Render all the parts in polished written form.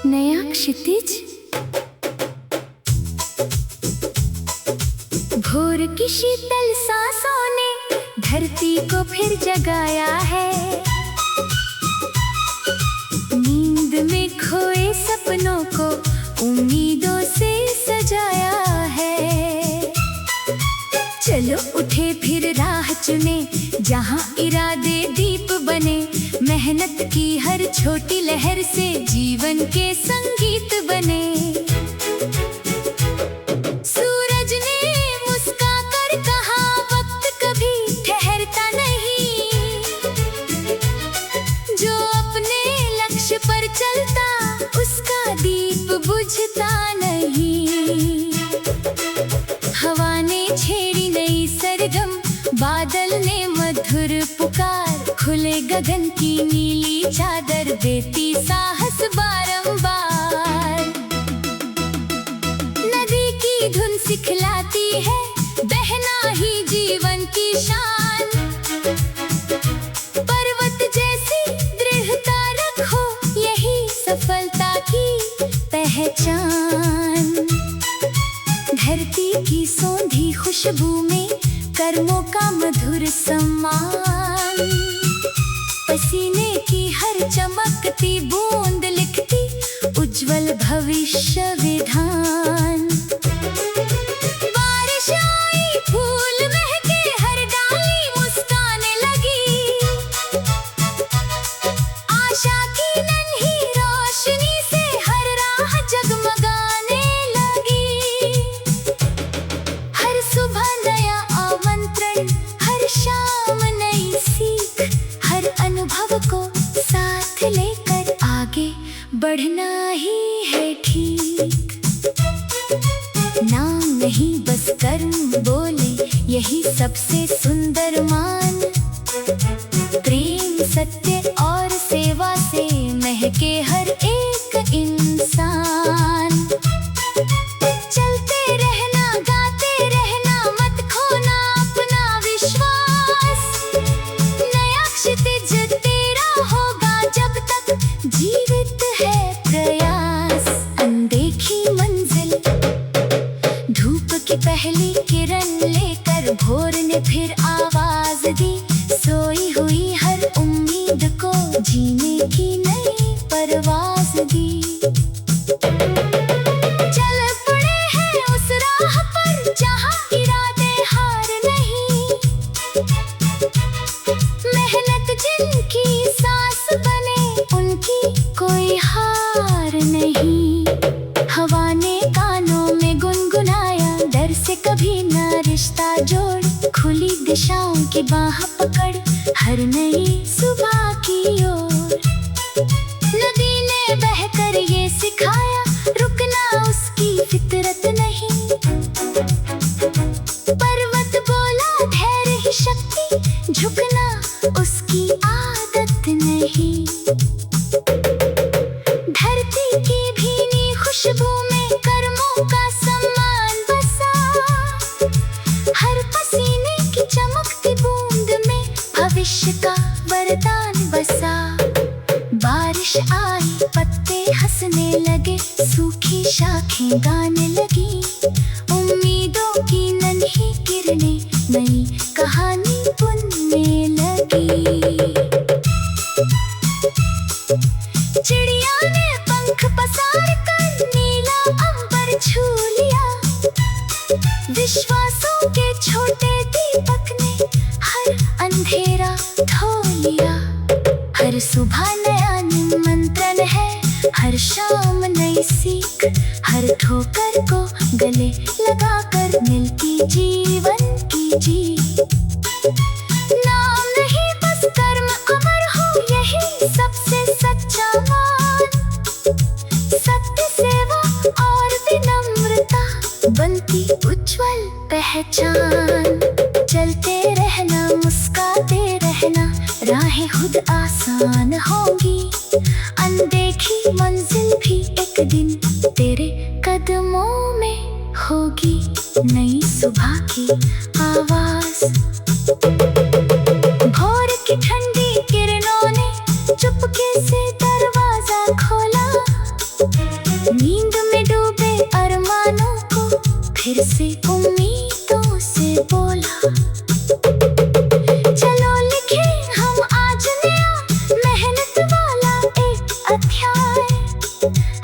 नया क्षितिज, भोर की शीतल सांसों ने धरती को फिर जगाया है। नींद में खोए सपनों को उम्मीदों से सजाया है। चलो उठे फिर राह चुने, जहां इरादे दीप बने। मेहनत की हर छोटी लहर से जीवन के संगीत बने। सूरज ने मुस्कुराकर कहा, वक्त कभी ठहरता नहीं। जो अपने लक्ष्य पर चलता, उसका दीप बुझता नहीं। हवा ने छेड़ी नई सरगम, बादल ने मधुर पुकार। खुले गगन की नीली चादर देती साहस बारंबार। नदी की धुन सिखलाती है, बहना ही जीवन की शान। पर्वत जैसी दृढ़ता रखो, यही सफलता की पहचान। धरती की सौंधी खुशबू में कर्मों का मधुर सम्मान। पसीने की हर चमकती बूंद लिखती उज्जवल भविष्य विधान। बारिश आई, फूल महके, हर डाली मुस्काने लगी। आशा की नन्ही रोशनी से हर राह जगमगाने लगी। हर सुबह नया आमंत्रण, हर शाम नई सीख। हर अनुभव को साथ लेकर आगे बढ़ना ही है ठीक। नाम नहीं बस कर्म बोले, यही सबसे सुंदर मान। प्रेम, सत्य और सेवा से महके हर एक इंसान। चलते रहना, गाते रहना, मत खोना अपना विश्वास। नया क्षितिज तेरा होगा जब तक जीवित है प्रयास। अनदेखी मंजिल, धूप की पहली किरण लेकर भोर ने फिर आवाज दी। सोई हुई हर उम्मीद को जीने की नई परवाज दी। चल पड़े हैं उस राह पर, जहां इरादे हार नहीं। मेहनत जिनकी सांस बने, उनकी कोई हार नहीं। हवा ने कानों में गुनगुनाया, डर से कभी न रिश्ता जोड़। खुली दिशाओं की बाह पकड़, हर नई सुबह की ओर। नदी ने बहकर ये सिखाया, रुकना उसकी फितरत नहीं। पर्वत बोला, धैर्य ही शक्ति, झुकना उसकी आदत नहीं। धरती की भीनी खुशबू में कर्मों का सम्मान बसा। हर पसीने की चमकती बूंद में भविष्य का वरदान बसा। बारिश आई, पत्ते हंसने लगे, सूखी शाखें गाने लगी। उम्मीदों की नन्ही किरणें नई कहानी बुनने लगी। चिड़िया ने पंख पसार कर नीला अंबर छू लिया। विश्वासों के छोटे दीपक ने हर अंधेरा धो लिया। हर सुबह नया निमंत्रण है, हर शाम नई सीख। हर ठोकर को गले लगाकर मिलती जीवन की जीत। नाम नहीं बस कर्म अमर हो, यही सबसे सच्चा मान। सत्य, सेवा और विनम्रता बनती उज्जवल पहचान। चलते रहना, मुस्कुराते रहना, राहें खुद आसान होंगी। अनदेखी मंजिल भी एक दिन तेरे कदमों में होगी नई सुबह की आवाज। भोर की ठंडी किरणों ने चुपके से दरवाजा खोला, नींद में डूबे अरमानों को फिर से उम्मीदों से बोला। चलो लिखे हम आज नया मेहनत वाला एक अध्याय,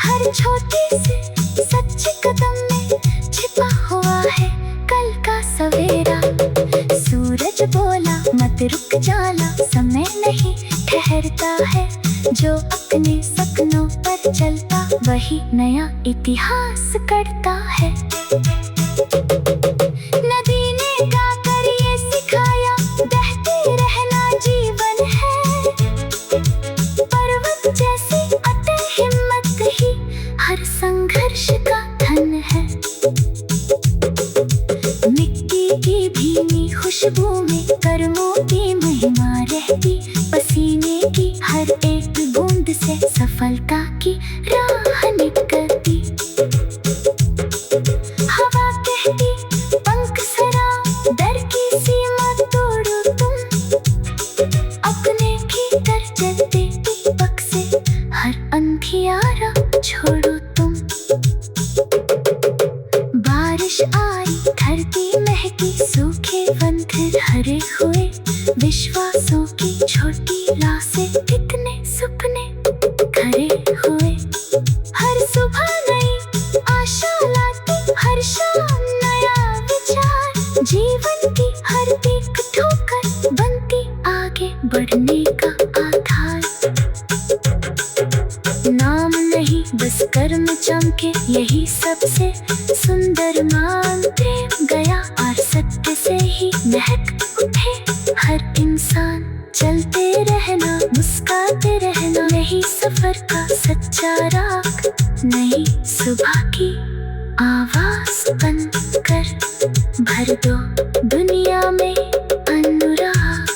हर छोटे से सच्चे कदम में छिपा हुआ है कल का सवेरा। सूरज बोला मत रुक जाना, समय नहीं ठहरता है, जो अपने सपनों पर चलता वही नया इतिहास करता है। नदी ने गाकर ये सिखाया, बहते रहना जीवन है, पर्वत जैसी अटल हिम्मत ही हर संघर्ष का धन है। मिट्टी की भीनी खुशबू में कर्मों की महिमा रहती, पसीने की हर एक बूंद से सफलता की राह निकलती। हवा कहती पंख सरा, डर की सीमा तोड़ो तुम, अपने भीतर जलते दीपक से हर अंधियारा छोड़ो तुम। बारिश आई धरती महकी, सूखे बंधर हरे हुए, विश्वासों की छोटी रासें कितने सपने खड़े हुए। हर सुबह नई आशा लाती, हर शाम नया विचार, जीवन की हर एक ठोकर बनती आगे बढ़ने का आधार। नाम नहीं बस कर्म चमके, यही सबसे सुंदर मानते गया, और सत्य से ही महक उठे हर इंसान। चलते रहना मुस्कुराते रहना, यही सफर का सच्चा राग, नई सुबह की आवाज बनकर भर दो दुनिया में अनुराग।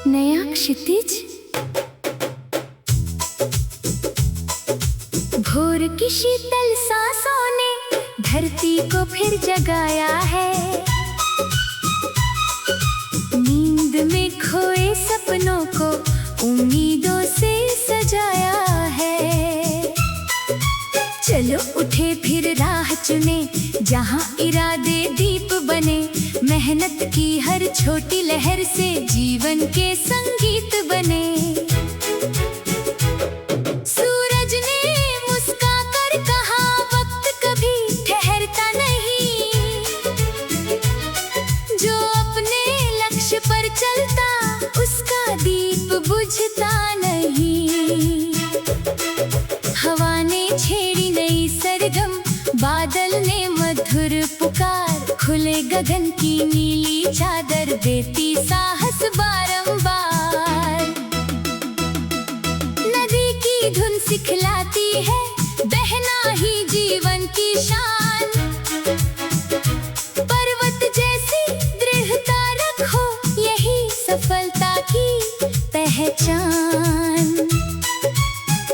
नया क्षितिज, भोर की शीतल सांसों ने धरती को फिर जगाया है, नींद में खोए सपनों को उम्मीदों से सजाया है। चलो उठे फिर राह चुने, जहाँ इरादे दीप बने, मेहनत की हर छोटी लहर से जीवन के संगीत बने। सूरज ने मुस्कुराकर कहा वक्त कभी ठहरता नहीं, जो अपने लक्ष्य पर चलता उसका दीप बुझता नहीं। हवा ने छेड़ी नई सरगम, बादल ने मधुर पुकार, खुले गगन की नीली चादर देती साहस बारंबार। नदी की धुन सिखलाती है, बहना ही जीवन की शान, पर्वत जैसी दृढ़ता रखो, यही सफलता की पहचान।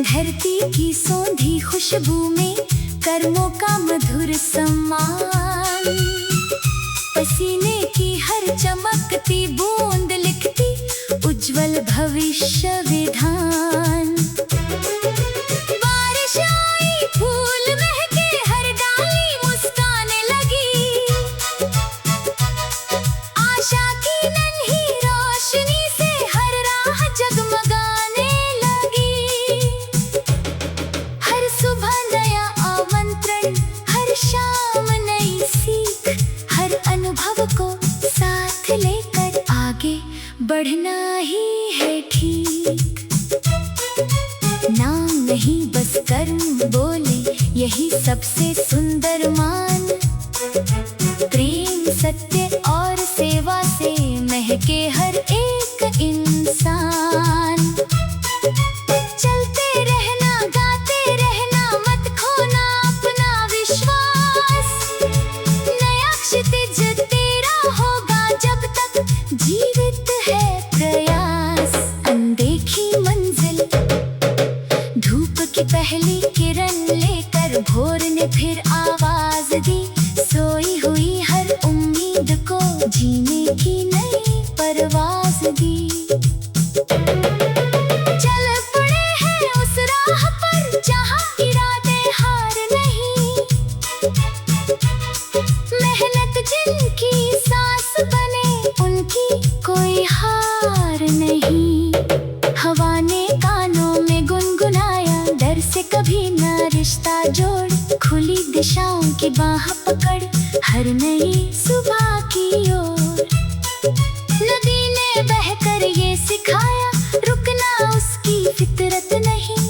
धरती की सौंधी खुशबू में कर्मों का मधुर सम्मान, पसीने की हर चमकती बूंद लिखती उज्जवल भविष्य विधान। बारिश आई फूल महके, हर डाली मुस्काने लगी, आशा की नन्ही रोशनी से हर राह जगमगाने लगी। यही सबसे सुंदर मान। प्रेम सत्य और सेवा से महके हर एक इंसान। चलते रहना गाते रहना मत खोना अपना विश्वास। नया क्षितिज तेरा होगा जब तक जीवित है प्रयास। अनदेखी मंजिल धूप की पहली किरण लेकर भोर ने फिर आवाज दी। सोई हुई हर उम्मीद को जीने की नई परवाज दी। चल पड़े हैं उस राह पर जहाँ इरादे हार नहीं। मेहनत जिनकी सांस बने उनकी कोई हार नहीं। हवा ने कानों में गुनगुनाया डर से कभी ना रिश्ता जोड़। खुली दिशाओं की बाह पकड़ हर नई सुबह की ओर। नदी ने बहकर ये सिखाया रुकना उसकी फितरत नहीं।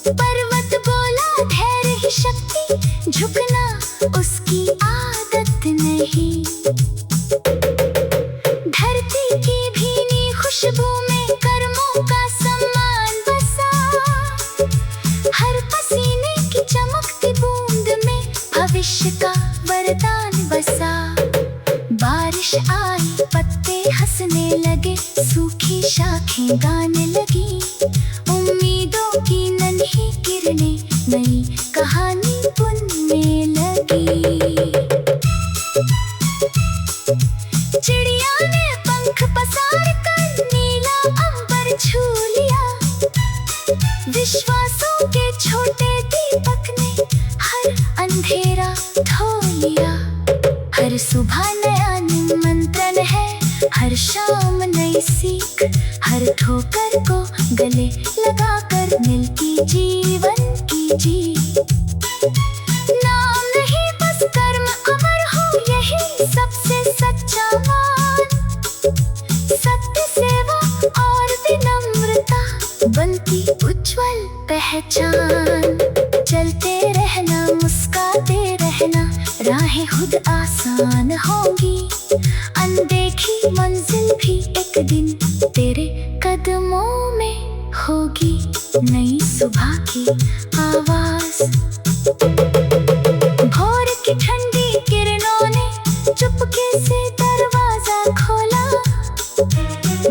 पर्वत बोला धैर्य ही शक्ति झुकना उसकी आदत नहीं। धरती की भीनी खुशबू में कर्मों का सम्मान बसा। हर पसीने की चमकती बूंद में भविष्य का वरदान बसा। बारिश आई पत्ते हंसने लगे सूखी शाखें गाने लगी। उम्मीदों की नन्ही किरणें नई कहानी बुनने लगी। चिड़िया ने पंख पसार कर नीला अंबर छू लिया। विश्वासों के छोटे दीपक ने हर अंधेरा धो लिया। हर सुबह नया निमंत्रण है हर शाम नई सीख। हर ठोकर को गले लगाकर मिलती जीवन की जीत। नाम नहीं बस कर्म अमर हो यही सबसे सच्चा मान। सत्य सेवा और विनम्रता बनती उज्जवल पहचान। चलते रहना मुस्कुराते रहना राहें खुद आसान होंगी। अनदेखी मंजिल भी एक दिन तेरे कदमों में होगी। नई सुबह की आवाज। भोर की ठंडी किरणों ने चुपके से दरवाजा खोला।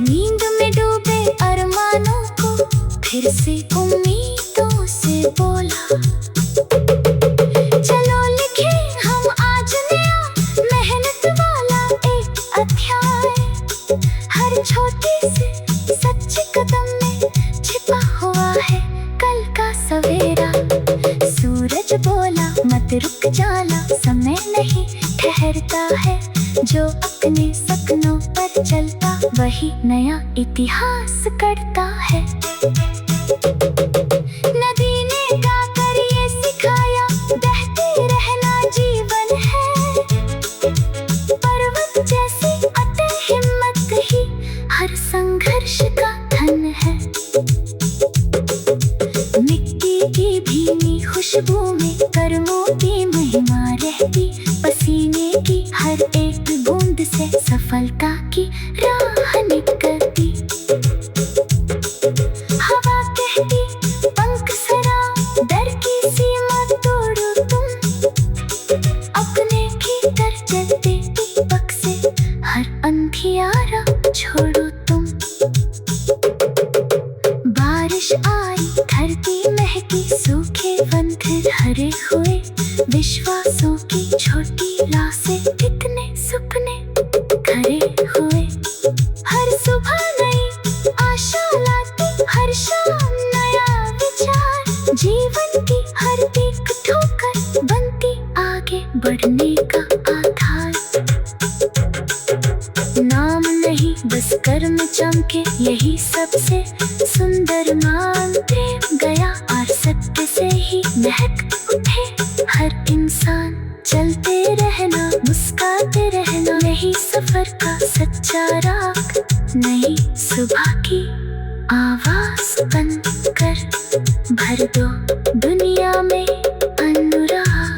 नींद में डूबे अरमानों को फिर से उम्मीदों से बोला। चलो लिखे हम आज नया मेहनत वाला एक अध्याय। हर छोटे से सच्चे कदम में छिपा हुआ है कल का सवेरा। सूरज बोला मत रुक जाना समय नहीं ठहरता है। जो अपने सपनों पर चलता वही नया इतिहास करता है। नदी ने गाकर ये सिखाया बहते रहना जीवन है। पर्वत जैसी अटल हिम्मत ही हर संघर्ष का धन है। मिट्टी की भीनी खुशबू में कर्मों की महिमा रहती। पसीने की हर एक बूंद से सफलता की राह निकलती। हवा कहती पंख सरा डर की सीमा तोड़ो तुम। अपने भीतर जलते दीपक से हर अंधियारा छोड़ो तुम। बारिश आई धरती महकी सूखे बंधर हरे हुए। विश्वासों की छोटी लाशें कितने सुपने खरे हुए। हर सुबह नई आशा लाती हर शाम नया विचार। जीवन की हर एक ठोकर बनती आगे बढ़ने का आधार। नाम नहीं बस कर्म चमके यही सबसे सुंदर मान। प्रेम गया और सत्य से ही महक उठे हर इंसान। चलते रहना मुस्कुराते रहना यही सफर का सच्चा राग। नई सुबह की आवाज बनकर भर दो दुनिया में अनुराग।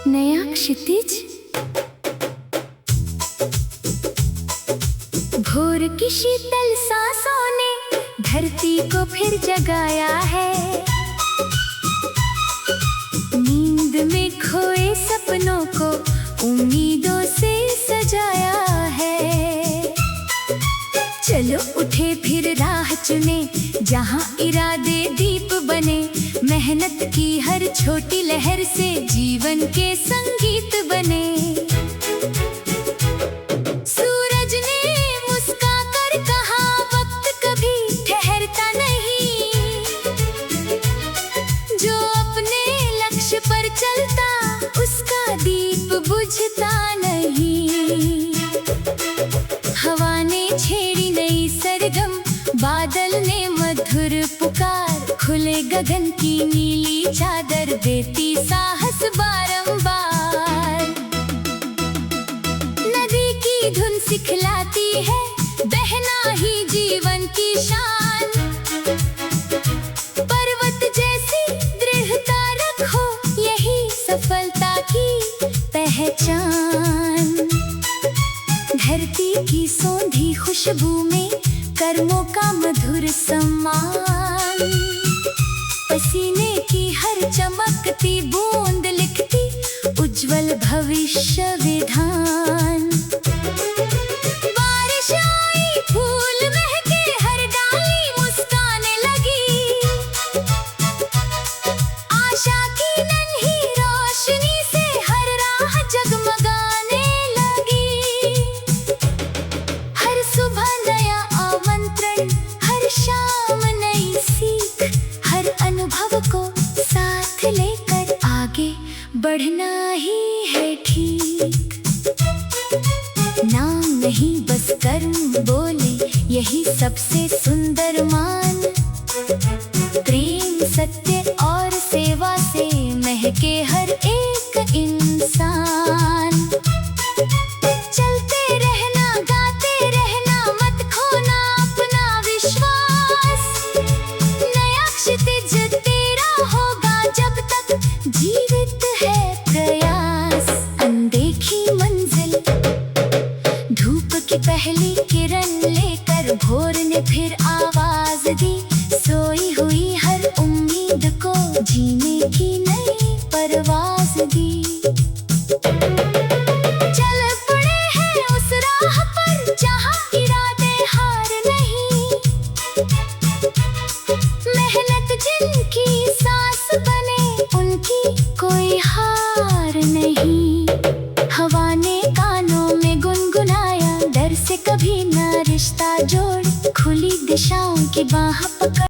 नया क्षितिज, भोर की शीतल सांसों ने धरती को फिर जगाया है। नींद में खोए सपनों को उम्मीदों से सजाया है। चलो उठे फिर राह चुने जहाँ इरादे दीप बने। मेहनत की हर छोटी लहर से जीवन के संगीत बने। सूरज ने मुस्का कर कहा वक्त कभी ठहरता नहीं। जो अपने लक्ष्य पर चलता उसका दीप बुझता नहीं। हवा ने छेड़ी नई सरगम, बादल ने मधुर पुकार। खुले गगन की नीली चादर देती साहस बारंबार। नदी की धुन सिखलाती है बहना ही जीवन की शान। पर्वत जैसी दृढ़ता रखो यही सफलता की पहचान। धरती की सौंधी खुशबू में कर्मों का मधुर सम्मान। पसीने की हर चमकती बूंद लिखती उज्जवल भविष्य विधान। बारिश आई, फूल महके, हर डाली मुस्काने लगी। आशा की नन्ही रोशनी से हर राह जगमगाने लगी। हर सुबह नया आमंत्रण, हर शाम नई सीख। हर अनुभव को साथ लेकर आगे बढ़ना ही है ठीक। नाम नहीं बस कर्म बोले यही सबसे सुंदर मान। प्रेम सत्य और सेवा से महके हर एक इंसान। चलते रहना गाते रहना मत खोना अपना विश्वास। नया क्षितिज तेरा होगा जब तक जीवित है प्रयास। अनदेखी मंजिल, धूप की पहली किरण लेकर भोर ने फिर आवाज दी। सोई हुई हर उम्मीद को जीने की नई परवाज दी। चल पड़े हैं उस राह पर जहाँ इरादे हार नहीं। मेहनत जिनकी सांस बने उनकी कोई हार नहीं। हवा ने कानों में गुनगुनाया डर से कभी ना रिश्ता जोड़। खुली दिशाओं की बाह पकड़